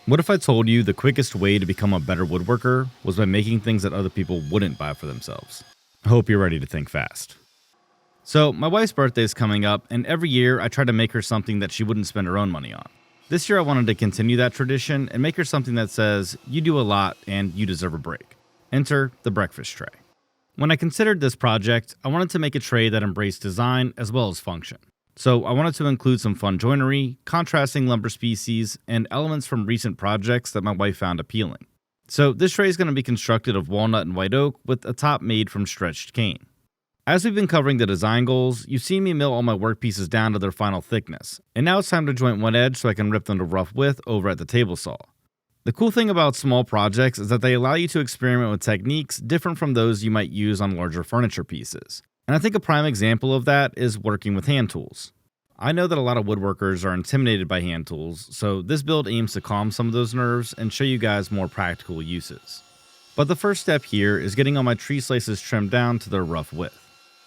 What if I told you the quickest way to become a better woodworker was by making things that other people wouldn't buy for themselves? I hope you're ready to think fast. So, my wife's birthday is coming up, and every year I try to make her something that she wouldn't spend her own money on. This year I wanted to continue that tradition and make her something that says, "You do a lot and you deserve a break." Enter the breakfast tray. When I considered this project, I wanted to make a tray that embraced design as well as function. So I wanted to include some fun joinery, contrasting lumber species, and elements from recent projects that my wife found appealing. So this tray is going to be constructed of walnut and white oak with a top made from stretched cane. As we've been covering the design goals, you've seen me mill all my workpieces down to their final thickness, and now it's time to joint one edge so I can rip them to rough width over at the table saw. The cool thing about small projects is that they allow you to experiment with techniques different from those you might use on larger furniture pieces. And I think a prime example of that is working with hand tools. I know that a lot of woodworkers are intimidated by hand tools, so this build aims to calm some of those nerves and show you guys more practical uses. But the first step here is getting all my tree slices trimmed down to their rough width.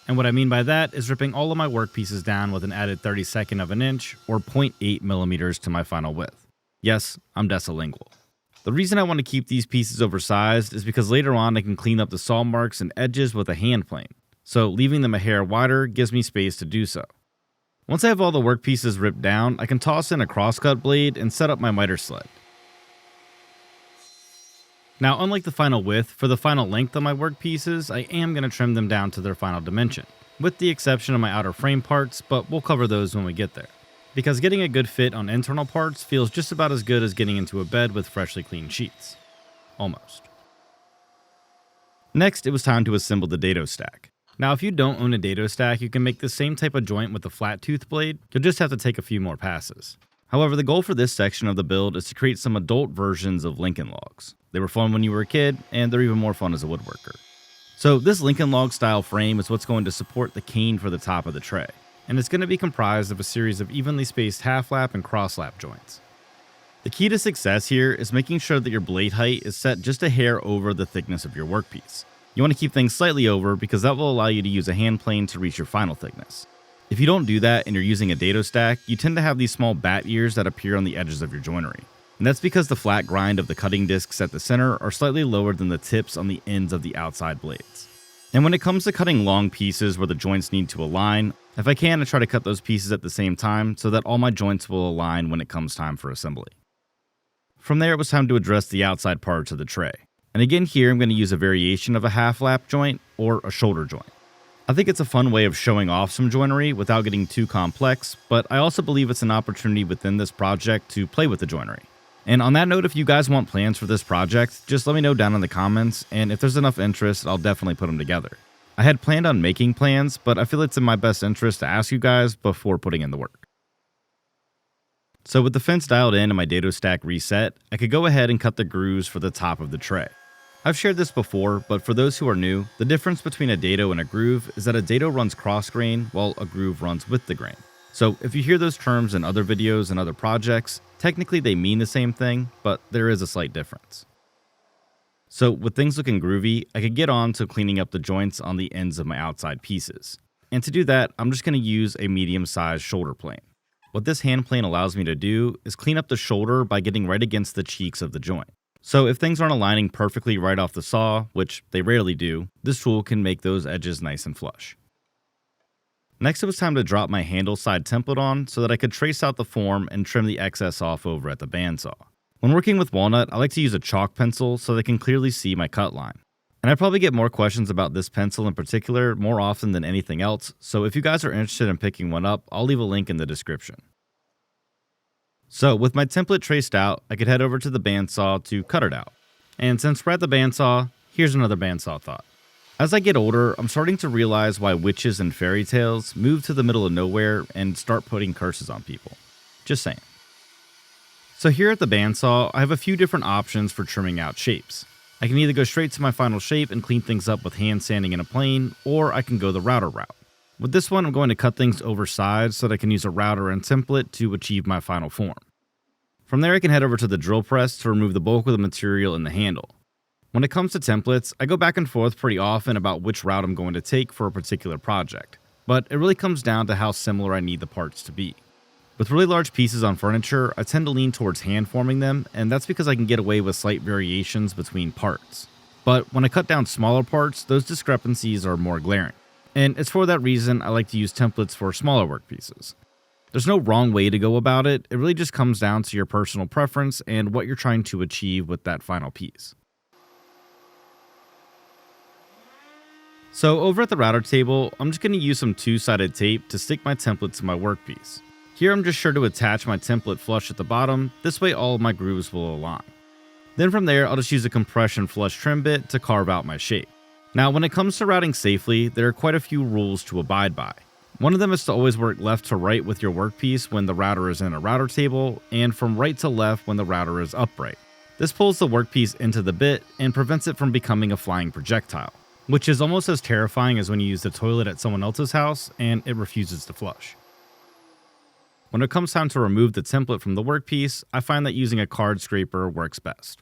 And what I mean by that is ripping all of my workpieces down with an added 32nd of an inch or 0.8 millimeters to my final width. Yes, I'm decilingual. The reason I want to keep these pieces oversized is because later on I can clean up the saw marks and edges with a hand plane, so leaving them a hair wider gives me space to do so. Once I have all the workpieces ripped down, I can toss in a crosscut blade and set up my miter sled. Now, unlike the final width, for the final length of my workpieces, I am going to trim them down to their final dimension, with the exception of my outer frame parts, but we'll cover those when we get there. Because getting a good fit on internal parts feels just about as good as getting into a bed with freshly cleaned sheets. Almost. Next, it was time to assemble the dado stack. Now, if you don't own a dado stack, you can make the same type of joint with a flat tooth blade. You'll just have to take a few more passes. However, the goal for this section of the build is to create some adult versions of Lincoln logs. They were fun when you were a kid, and they're even more fun as a woodworker. So this Lincoln log style frame is what's going to support the cane for the top of the tray, and it's going to be comprised of a series of evenly spaced half lap and cross lap joints. The key to success here is making sure that your blade height is set just a hair over the thickness of your workpiece. You want to keep things slightly over because that will allow you to use a hand plane to reach your final thickness. If you don't do that and you're using a dado stack, you tend to have these small bat ears that appear on the edges of your joinery. And that's because the flat grind of the cutting discs at the center are slightly lower than the tips on the ends of the outside blades. And when it comes to cutting long pieces where the joints need to align, if I can, I try to cut those pieces at the same time so that all my joints will align when it comes time for assembly. From there, it was time to address the outside parts of the tray. And again here, I'm going to use a variation of a half lap joint or a shoulder joint. I think it's a fun way of showing off some joinery without getting too complex, but I also believe it's an opportunity within this project to play with the joinery. And on that note, if you guys want plans for this project, just let me know down in the comments, and if there's enough interest, I'll definitely put them together. I had planned on making plans, but I feel it's in my best interest to ask you guys before putting in the work. So with the fence dialed in and my dado stack reset, I could go ahead and cut the grooves for the top of the tray. I've shared this before, but for those who are new, the difference between a dado and a groove is that a dado runs cross grain while a groove runs with the grain. So if you hear those terms in other videos and other projects, technically they mean the same thing, but there is a slight difference. So with things looking groovy, I could get on to cleaning up the joints on the ends of my outside pieces. And to do that, I'm just going to use a medium-sized shoulder plane. What this hand plane allows me to do is clean up the shoulder by getting right against the cheeks of the joint. So if things aren't aligning perfectly right off the saw, which they rarely do, this tool can make those edges nice and flush. Next, it was time to drop my handle side template on so that I could trace out the form and trim the excess off over at the bandsaw. When working with walnut, I like to use a chalk pencil so they can clearly see my cut line. And I probably get more questions about this pencil in particular more often than anything else, so if you guys are interested in picking one up, I'll leave a link in the description. So with my template traced out, I could head over to the bandsaw to cut it out. And since we're at the bandsaw, here's another bandsaw thought. As I get older, I'm starting to realize why witches and fairy tales move to the middle of nowhere and start putting curses on people. Just saying. So here at the bandsaw, I have a few different options for trimming out shapes. I can either go straight to my final shape and clean things up with hand sanding in a plane, or I can go the router route. With this one, I'm going to cut things oversized so that I can use a router and template to achieve my final form. From there, I can head over to the drill press to remove the bulk of the material in the handle. When it comes to templates, I go back and forth pretty often about which route I'm going to take for a particular project, but it really comes down to how similar I need the parts to be. With really large pieces on furniture, I tend to lean towards hand forming them, and that's because I can get away with slight variations between parts. But when I cut down smaller parts, those discrepancies are more glaring. And it's for that reason I like to use templates for smaller workpieces. There's no wrong way to go about it, it really just comes down to your personal preference and what you're trying to achieve with that final piece. So over at the router table, I'm just going to use some two-sided tape to stick my template to my workpiece. Here I'm just sure to attach my template flush at the bottom, this way all of my grooves will align. Then from there, I'll just use a compression flush trim bit to carve out my shape. Now when it comes to routing safely, there are quite a few rules to abide by. One of them is to always work left to right with your workpiece when the router is in a router table, and from right to left when the router is upright. This pulls the workpiece into the bit and prevents it from becoming a flying projectile, which is almost as terrifying as when you use the toilet at someone else's house and it refuses to flush. When it comes time to remove the template from the workpiece, I find that using a card scraper works best.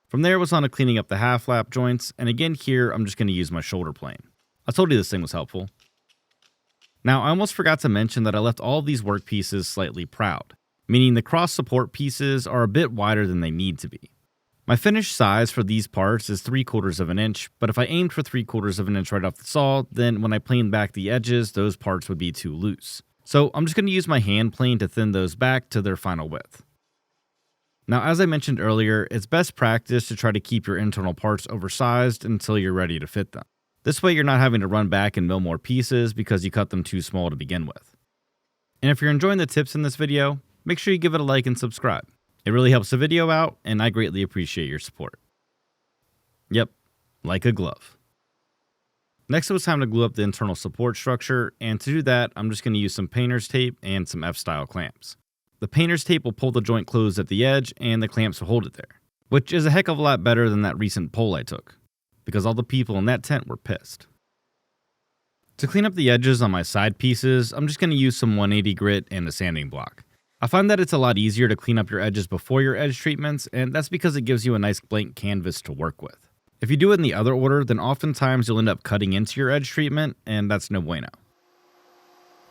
From there, it was on to cleaning up the half lap joints, and again here, I'm just going to use my shoulder plane. I told you this thing was helpful. Now, I almost forgot to mention that I left all of these workpieces slightly proud, meaning the cross support pieces are a bit wider than they need to be. My finished size for these parts is 3/4 of an inch, but if I aimed for 3/4 of an inch right off the saw, then when I planed back the edges, those parts would be too loose. So I'm just going to use my hand plane to thin those back to their final width. Now, as I mentioned earlier, it's best practice to try to keep your internal parts oversized until you're ready to fit them. This way you're not having to run back and mill more pieces because you cut them too small to begin with. And if you're enjoying the tips in this video, make sure you give it a like and subscribe. It really helps the video out, and I greatly appreciate your support. Yep, like a glove. Next it was time to glue up the internal support structure, and to do that, I'm just going to use some painter's tape and some F-style clamps. The painter's tape will pull the joint closed at the edge, and the clamps will hold it there, which is a heck of a lot better than that recent poll I took, because all the people in that tent were pissed. To clean up the edges on my side pieces, I'm just going to use some 180 grit and a sanding block. I find that it's a lot easier to clean up your edges before your edge treatments, and that's because it gives you a nice blank canvas to work with. If you do it in the other order, then oftentimes you'll end up cutting into your edge treatment, and that's no bueno.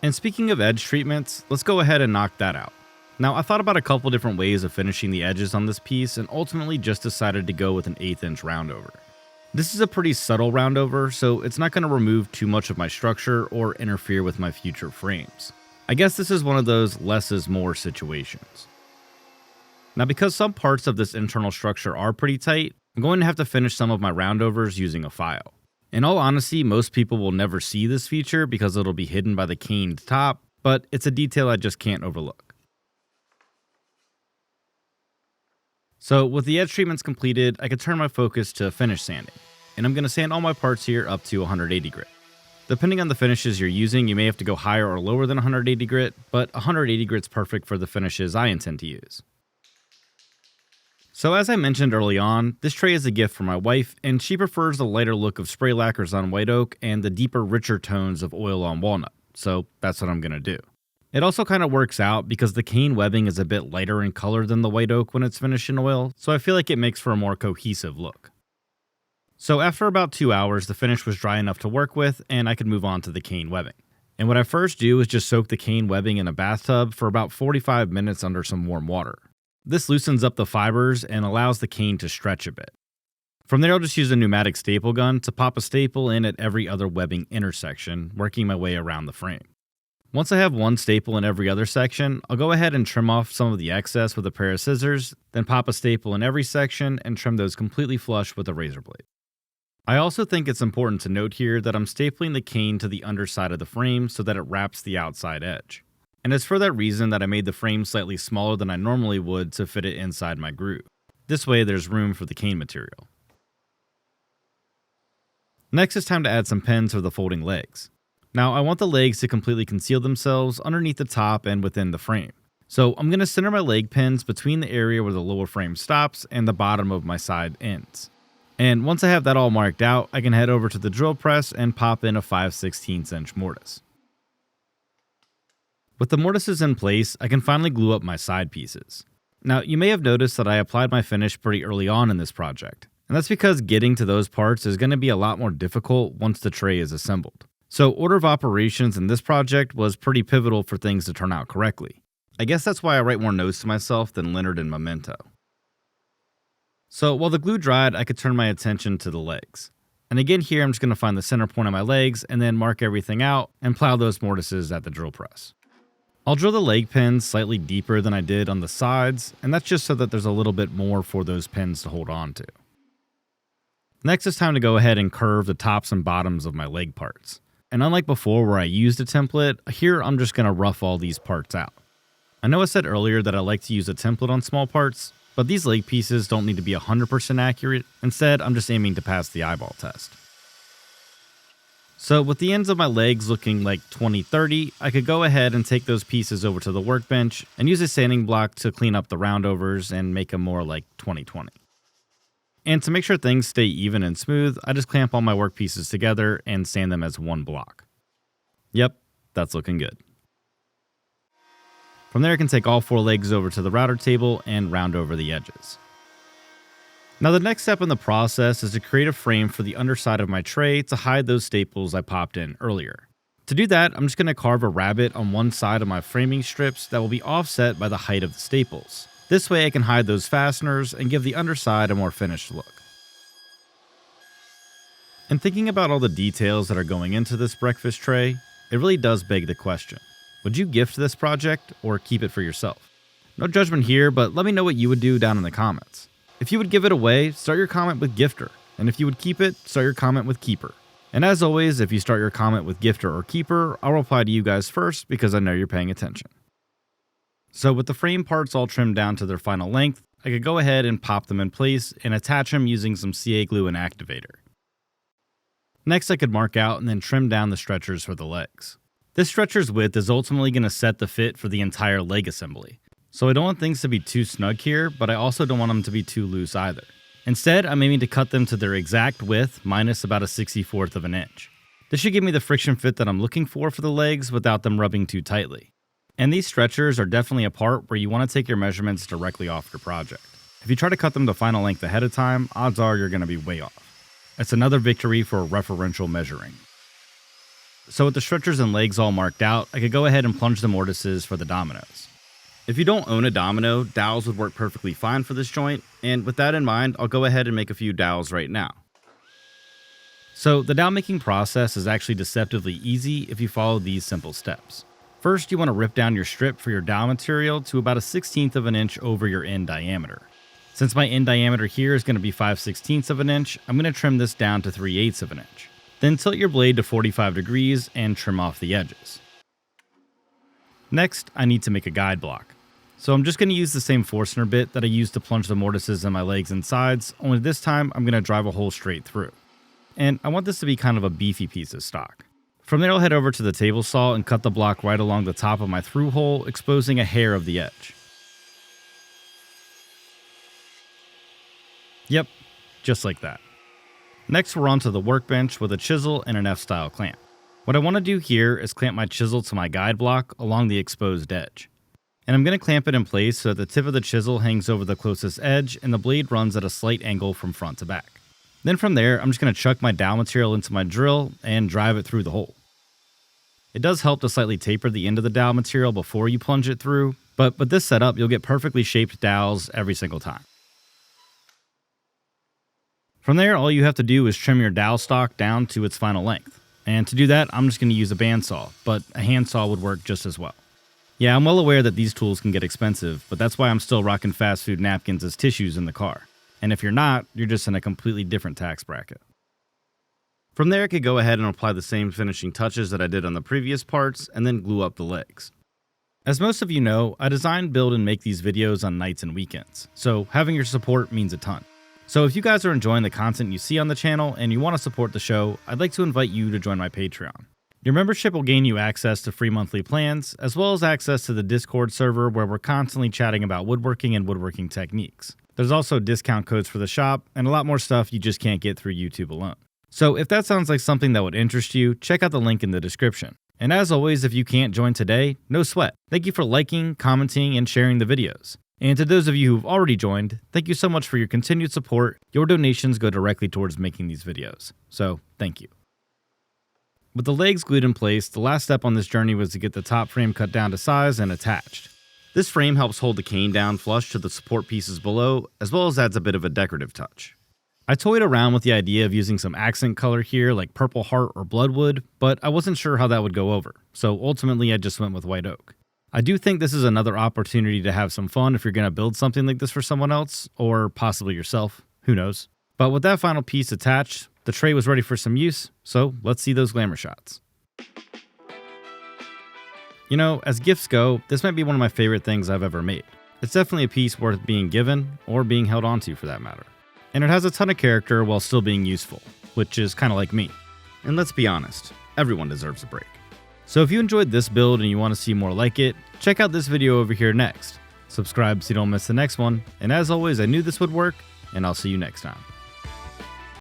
And speaking of edge treatments, let's go ahead and knock that out. Now, I thought about a couple different ways of finishing the edges on this piece, and ultimately just decided to go with an 1/8 inch roundover. This is a pretty subtle roundover, so it's not going to remove too much of my structure or interfere with my future frames. I guess this is one of those less is more situations. Now, because some parts of this internal structure are pretty tight, I'm going to have to finish some of my roundovers using a file. In all honesty, most people will never see this feature because it'll be hidden by the caned top, but it's a detail I just can't overlook. So with the edge treatments completed, I can turn my focus to finish sanding, and I'm going to sand all my parts here up to 180 grit. Depending on the finishes you're using, you may have to go higher or lower than 180 grit, but 180 grit's perfect for the finishes I intend to use. So as I mentioned early on, this tray is a gift from my wife, and she prefers the lighter look of spray lacquers on white oak and the deeper, richer tones of oil on walnut, so that's what I'm going to do. It also kind of works out because the cane webbing is a bit lighter in color than the white oak when it's finished in oil, so I feel like it makes for a more cohesive look. So after about 2 hours, the finish was dry enough to work with, and I could move on to the cane webbing. And what I first do is just soak the cane webbing in a bathtub for about 45 minutes under some warm water. This loosens up the fibers and allows the cane to stretch a bit. From there, I'll just use a pneumatic staple gun to pop a staple in at every other webbing intersection, working my way around the frame. Once I have one staple in every other section, I'll go ahead and trim off some of the excess with a pair of scissors, then pop a staple in every section and trim those completely flush with a razor blade. I also think it's important to note here that I'm stapling the cane to the underside of the frame so that it wraps the outside edge. And it's for that reason that I made the frame slightly smaller than I normally would to fit it inside my groove. This way there's room for the cane material. Next it's time to add some pins for the folding legs. Now I want the legs to completely conceal themselves underneath the top and within the frame. So I'm going to center my leg pins between the area where the lower frame stops and the bottom of my side ends. And once I have that all marked out, I can head over to the drill press and pop in a 5/16 inch mortise. With the mortises in place, I can finally glue up my side pieces. Now, you may have noticed that I applied my finish pretty early on in this project, and that's because getting to those parts is going to be a lot more difficult once the tray is assembled. So order of operations in this project was pretty pivotal for things to turn out correctly. I guess that's why I write more notes to myself than Leonard and Memento. So while the glue dried, I could turn my attention to the legs. And again here, I'm just going to find the center point of my legs and then mark everything out and plow those mortises at the drill press. I'll drill the leg pins slightly deeper than I did on the sides, and that's just so that there's a little bit more for those pins to hold on to. Next, it's time to go ahead and curve the tops and bottoms of my leg parts. And unlike before where I used a template, here I'm just going to rough all these parts out. I know I said earlier that I like to use a template on small parts, but these leg pieces don't need to be 100% accurate. Instead, I'm just aiming to pass the eyeball test. So with the ends of my legs looking like 20-30, I could go ahead and take those pieces over to the workbench and use a sanding block to clean up the roundovers and make them more like 20-20. And to make sure things stay even and smooth, I just clamp all my work pieces together and sand them as one block. Yep, that's looking good. From there, I can take all 4 legs over to the router table and round over the edges. Now the next step in the process is to create a frame for the underside of my tray to hide those staples I popped in earlier. To do that, I'm just going to carve a rabbet on one side of my framing strips that will be offset by the height of the staples. This way I can hide those fasteners and give the underside a more finished look. And thinking about all the details that are going into this breakfast tray, it really does beg the question. Would you gift this project or keep it for yourself? No judgment here, but let me know what you would do down in the comments. If you would give it away, start your comment with gifter. And if you would keep it, start your comment with keeper. And as always, if you start your comment with gifter or keeper, I'll reply to you guys first because I know you're paying attention. So with the frame parts all trimmed down to their final length, I could go ahead and pop them in place and attach them using some CA glue and activator. Next, I could mark out and then trim down the stretchers for the legs. This stretcher's width is ultimately going to set the fit for the entire leg assembly. So I don't want things to be too snug here, but I also don't want them to be too loose either. Instead, I'm aiming to cut them to their exact width minus about a 64th of an inch. This should give me the friction fit that I'm looking for the legs without them rubbing too tightly. And these stretchers are definitely a part where you want to take your measurements directly off your project. If you try to cut them to final length ahead of time, odds are you're going to be way off. It's another victory for referential measuring. So with the stretchers and legs all marked out, I could go ahead and plunge the mortises for the dominoes. If you don't own a domino, dowels would work perfectly fine for this joint, and with that in mind, I'll go ahead and make a few dowels right now. So the dowel making process is actually deceptively easy if you follow these simple steps. First, you want to rip down your strip for your dowel material to about a 1/16 of an inch over your end diameter. Since my end diameter here is going to be 5/16 of an inch, I'm going to trim this down to 3/8 of an inch. Then tilt your blade to 45 degrees and trim off the edges. Next, I need to make a guide block. So I'm just going to use the same Forstner bit that I used to plunge the mortises in my legs and sides, only this time I'm going to drive a hole straight through. And I want this to be kind of a beefy piece of stock. From there I'll head over to the table saw and cut the block right along the top of my through hole, exposing a hair of the edge. Yep, just like that. Next we're onto the workbench with a chisel and an F-style clamp. What I want to do here is clamp my chisel to my guide block along the exposed edge. And I'm going to clamp it in place so that the tip of the chisel hangs over the closest edge and the blade runs at a slight angle from front to back. Then from there, I'm just going to chuck my dowel material into my drill and drive it through the hole. It does help to slightly taper the end of the dowel material before you plunge it through, but with this setup, you'll get perfectly shaped dowels every single time. From there, all you have to do is trim your dowel stock down to its final length. And to do that, I'm just going to use a bandsaw, but a handsaw would work just as well. Yeah, I'm well aware that these tools can get expensive, but that's why I'm still rocking fast food napkins as tissues in the car. And if you're not, you're just in a completely different tax bracket. From there, I could go ahead and apply the same finishing touches that I did on the previous parts, and then glue up the legs. As most of you know, I design, build, and make these videos on nights and weekends, so having your support means a ton. So if you guys are enjoying the content you see on the channel and you want to support the show, I'd like to invite you to join my Patreon. Your membership will gain you access to free monthly plans, as well as access to the Discord server where we're constantly chatting about woodworking and woodworking techniques. There's also discount codes for the shop, and a lot more stuff you just can't get through YouTube alone. So if that sounds like something that would interest you, check out the link in the description. And as always, if you can't join today, no sweat. Thank you for liking, commenting, and sharing the videos. And to those of you who've already joined, thank you so much for your continued support. Your donations go directly towards making these videos. So, thank you. With the legs glued in place, the last step on this journey was to get the top frame cut down to size and attached. This frame helps hold the cane down flush to the support pieces below, as well as adds a bit of a decorative touch. I toyed around with the idea of using some accent color here like purple heart or bloodwood, but I wasn't sure how that would go over, so ultimately I just went with white oak. I do think this is another opportunity to have some fun if you're going to build something like this for someone else, or possibly yourself, who knows. But with that final piece attached, the tray was ready for some use, so let's see those glamour shots. You know, as gifts go, this might be one of my favorite things I've ever made. It's definitely a piece worth being given, or being held onto for that matter. And it has a ton of character while still being useful, which is kind of like me. And let's be honest, everyone deserves a break. So if you enjoyed this build and you want to see more like it, check out this video over here next. Subscribe so you don't miss the next one, and as always, I knew this would work, and I'll see you next time.